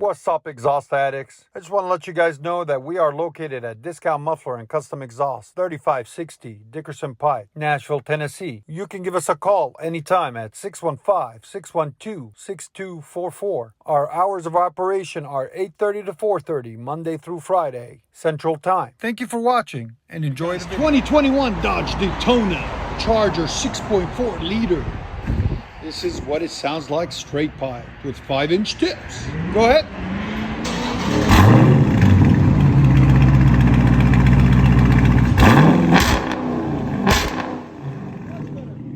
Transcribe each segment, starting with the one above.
What's up, exhaust addicts? I just want to let you guys know that we are located at Discount Muffler and Custom Exhaust, 3560 Dickerson Pike, Nashville, Tennessee. You can give us a call anytime at 615-612-6244. Our hours of operation are 8:30 to 4:30, Monday through Friday, Central Time. Thank you for watching and enjoy the video. 2021 Dodge Daytona Charger 6.4 liter. This is what it sounds like straight pipe with 5-inch tips. Go ahead.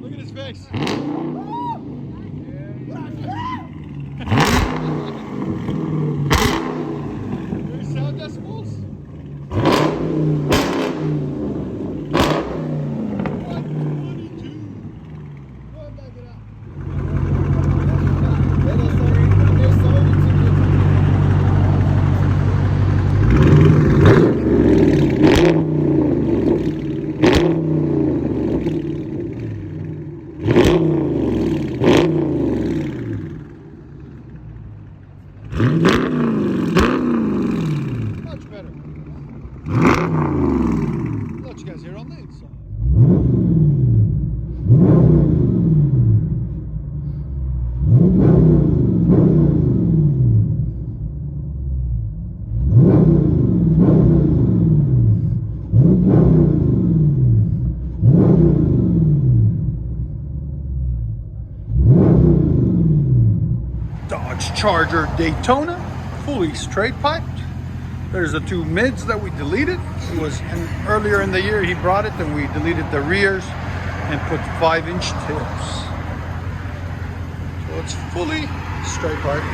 Look at his face. There's sound decibels. Much better. Let you guys hear on the inside. Dodge Charger Daytona, fully straight piped. There's the two mids that we deleted. It was earlier in the year he brought it, and we deleted the rears and put 5-inch tips. So it's fully straight pipe.